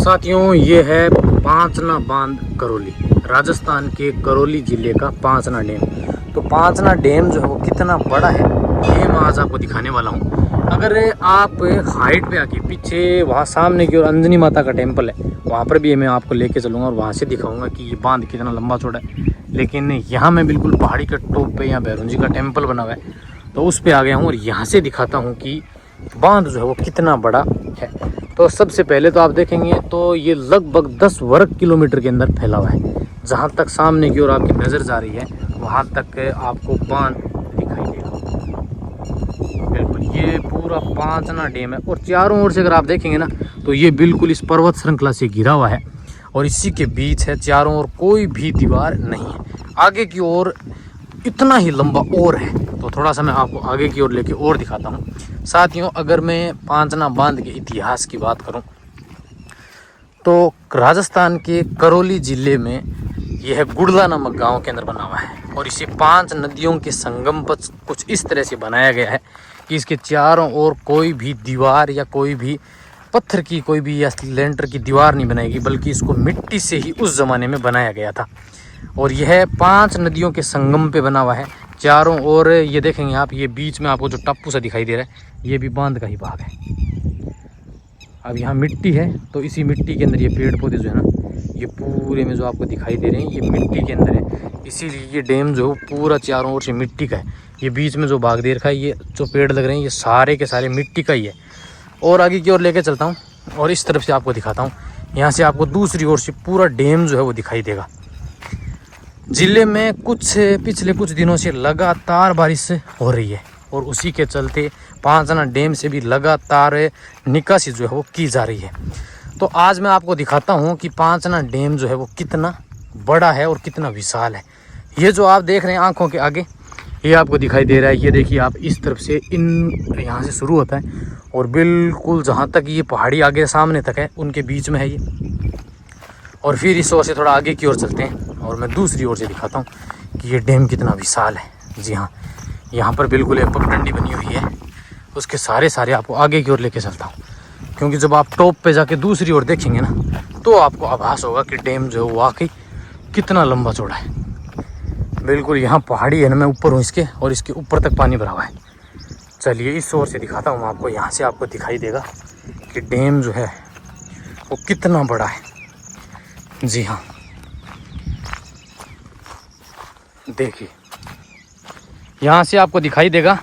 साथियों, ये है पांचना बांध करौली, राजस्थान के करौली जिले का पांचना डैम। तो पांचना डैम जो है वो कितना बड़ा है ये मैं आज आपको दिखाने वाला हूँ। अगर आप हाइट पे आके पीछे वहाँ सामने की ओर अंजनी माता का टेम्पल है, वहाँ पर भी मैं आपको लेके चलूँगा और वहाँ से दिखाऊंगा कि ये बांध कितना लंबा चौड़ा है। लेकिन यहाँ मैं बिल्कुल पहाड़ी के टॉप पे यहाँ भैरव जी का टेम्पल बना हुआ है, तो उस पर आ गया हूँ और यहाँ से दिखाता हूँ कि बांध जो है वो कितना बड़ा है। तो सबसे पहले तो आप देखेंगे तो ये लगभग 10 वर्ग किलोमीटर के अंदर फैला हुआ है। जहाँ तक सामने की ओर आपकी नज़र जा रही है वहाँ तक आपको बांध दिखाई देगा। बिल्कुल ये पूरा पांचना डैम है और चारों ओर से अगर आप देखेंगे ना तो ये बिल्कुल इस पर्वत श्रृंखला से घिरा हुआ है और इसी के बीच है, चारों ओर कोई भी दीवार नहीं है। आगे की ओर इतना ही लंबा और है, तो थोड़ा सा मैं आपको आगे की ओर लेके और दिखाता हूँ। साथियों, अगर मैं पांचना बांध के इतिहास की बात करूँ तो राजस्थान के करौली जिले में यह गुड़ला नामक गांव के अंदर बना हुआ है और इसे 5 नदियों के संगम पर कुछ इस तरह से बनाया गया है कि इसके चारों ओर कोई भी दीवार या कोई भी पत्थर की कोई भी या लेंटर की दीवार नहीं बनाएगी, बल्कि इसको मिट्टी से ही उस ज़माने में बनाया गया था। और यह 5 नदियों के संगम पे बना हुआ है चारों ओर। ये देखेंगे आप, ये बीच में आपको जो टापू सा दिखाई दे रहा है ये भी बांध का ही भाग है। अब यहाँ मिट्टी है तो इसी मिट्टी के अंदर ये पेड़ पौधे जो है ना ये पूरे में जो आपको दिखाई दे रहे हैं ये मिट्टी के अंदर है, इसीलिए ये डैम जो पूरा चारों ओर से मिट्टी का है। ये बीच में जो भाग दे रखा है, ये जो पेड़ लग रहे हैं ये सारे के सारे मिट्टी का ही है। और आगे की ओर लेके चलता हूँ और इस तरफ से आपको दिखाता हूँ। यहाँ से आपको दूसरी ओर से पूरा डैम जो है वो दिखाई देगा। जिले में पिछले कुछ दिनों से लगातार बारिश हो रही है और उसी के चलते पांचना डैम से भी लगातार निकासी जो है वो की जा रही है। तो आज मैं आपको दिखाता हूँ कि पांचना डैम जो है वो कितना बड़ा है और कितना विशाल है। ये जो आप देख रहे हैं आंखों के आगे, ये आपको दिखाई दे रहा है। ये देखिए आप, इस तरफ से यहाँ से शुरू होता है और बिल्कुल जहाँ तक ये पहाड़ी आगे सामने तक है उनके बीच में है ये। और फिर इस ओर से थोड़ा आगे की ओर चलते हैं और मैं दूसरी ओर से दिखाता हूँ कि ये डैम कितना विशाल है। जी हाँ, यहाँ पर बिल्कुल एक पगडंडी बनी हुई है, उसके सारे आपको आगे की ओर लेके चलता हूँ, क्योंकि जब आप टॉप पे जाके दूसरी ओर देखेंगे ना तो आपको आभास होगा कि डैम जो है वाकई कितना लंबा चौड़ा है। बिल्कुल यहाँ पहाड़ी है ना, मैं ऊपर हूँ इसके और इसके ऊपर तक पानी भरा हुआ है। चलिए इस ओर से दिखाता हूँ आपको, यहाँ से आपको दिखाई देगा कि डैम जो है वो कितना बड़ा है। जी हाँ, देखिए यहाँ से आपको दिखाई देगा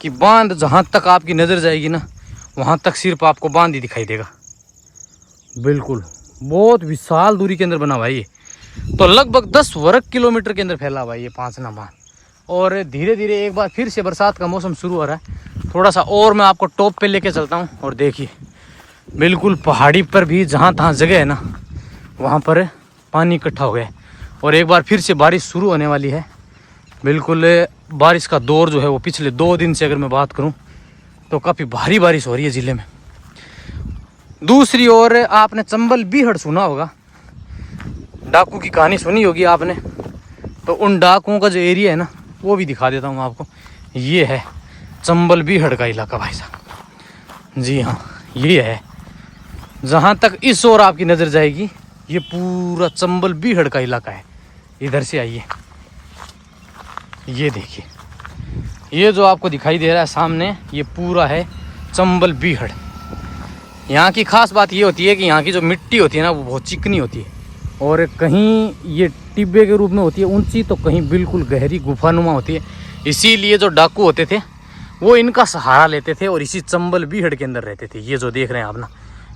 कि बांध जहाँ तक आपकी नज़र जाएगी ना वहाँ तक सिर्फ आपको बांध ही दिखाई देगा। बिल्कुल बहुत विशाल दूरी के अंदर बना हुआ है ये। तो लगभग 10 वर्ग किलोमीटर के अंदर फैला हुआ है ये पांचना बांध। और धीरे धीरे एक बार फिर से बरसात का मौसम शुरू हो रहा है। थोड़ा सा और मैं आपको टॉप पे लेके चलता हूँ और देखिए बिल्कुल पहाड़ी पर भी जहाँ तहाँ जगह है ना वहाँ पर पानी इकट्ठा हो गया है और एक बार फिर से बारिश शुरू होने वाली है। बिल्कुल बारिश का दौर जो है वो पिछले 2 दिन से अगर मैं बात करूं तो काफ़ी भारी बारिश हो रही है ज़िले में। दूसरी ओर आपने चंबल बीहड़ सुना होगा, डाकू की कहानी सुनी होगी आपने, तो उन डाकुओं का जो एरिया है ना वो भी दिखा देता हूँ आपको। ये है चंबल बीहड़ का इलाका भाई साहब। जी हाँ, ये है जहाँ तक इस ओर आपकी नज़र जाएगी ये पूरा चंबल बीहड़ का इलाका है। इधर से आइए, ये देखिए ये जो आपको दिखाई दे रहा है सामने ये पूरा है चंबल बीहड़। यहाँ की खास बात ये होती है कि यहाँ की जो मिट्टी होती है ना वो बहुत चिकनी होती है और कहीं ये टिब्बे के रूप में होती है ऊंची, तो कहीं बिल्कुल गहरी गुफानुमा होती है। इसीलिए जो डाकू होते थे वो इनका सहारा लेते थे और इसी चंबल बीहड़ के अंदर रहते थे। ये जो देख रहे हैं आप ना,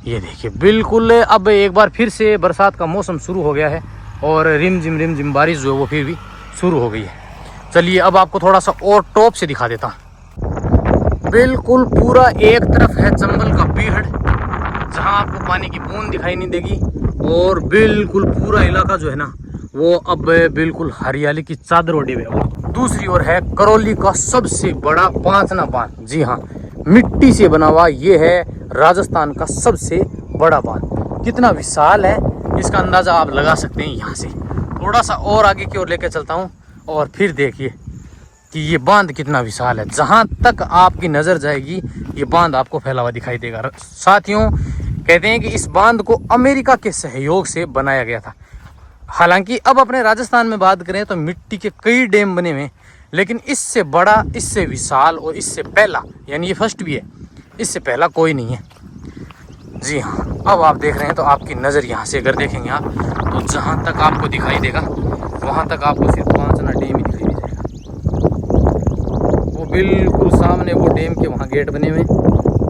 ये देखिए बिल्कुल अब एक बार फिर से बरसात का मौसम शुरू हो गया है और रिमझिम बारिश जो है वो फिर भी शुरू हो गई है। चलिए अब आपको थोड़ा सा और टॉप से दिखा देता हूँ। बिल्कुल पूरा एक तरफ है चंबल का बीहड़ जहाँ आपको पानी की बूंद दिखाई नहीं देगी और बिल्कुल पूरा इलाका जो है ना वो अब बिल्कुल हरियाली की चादर ओढ़े हुए है। दूसरी ओर है करौली का सबसे बड़ा पांचना बांध। जी हाँ, मिट्टी से बना हुआ ये है राजस्थान का सबसे बड़ा बांध। कितना विशाल है इसका अंदाज़ा आप लगा सकते हैं। यहाँ से थोड़ा सा और आगे की ओर लेकर चलता हूँ और फिर देखिए कि ये बांध कितना विशाल है। जहाँ तक आपकी नज़र जाएगी ये बांध आपको फैला हुआ दिखाई देगा। साथियों, कहते हैं कि इस बांध को अमेरिका के सहयोग से बनाया गया था। हालांकि अब अपने राजस्थान में बात करें तो मिट्टी के कई डैम बने हुए, लेकिन इससे बड़ा, इससे विशाल और इससे पहला, यानी ये फर्स्ट भी है, इससे पहला कोई नहीं है। जी हाँ, अब आप देख रहे हैं तो आपकी नज़र यहाँ से अगर देखेंगे आप, तो जहाँ तक आपको दिखाई देगा वहाँ तक आपको सिर्फ पांचना डैम ही दिखाई देगा। वो बिल्कुल सामने वो डैम के वहाँ गेट बने हुए।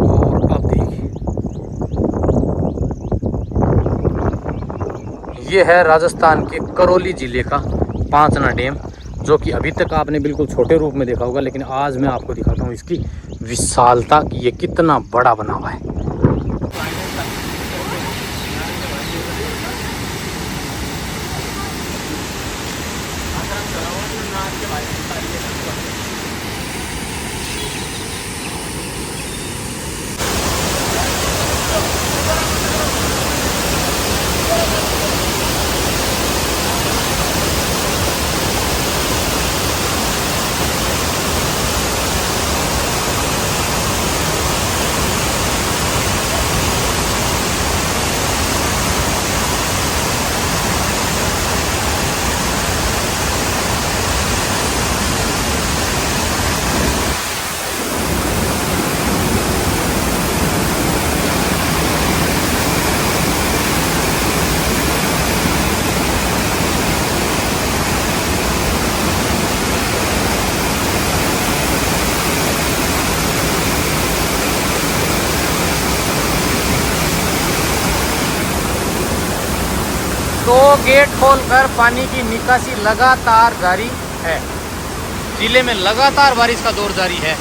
और अब देखिए, ये है राजस्थान के करौली जिले का पांचना डैम, जो कि अभी तक आपने बिल्कुल छोटे रूप में देखा होगा, लेकिन आज मैं आपको दिखाता हूँ इसकी विशालता कि ये कितना बड़ा बना हुआ है। तो गेट खोलकर पानी की निकासी लगातार जारी है। जिले में लगातार बारिश का दौर जारी है।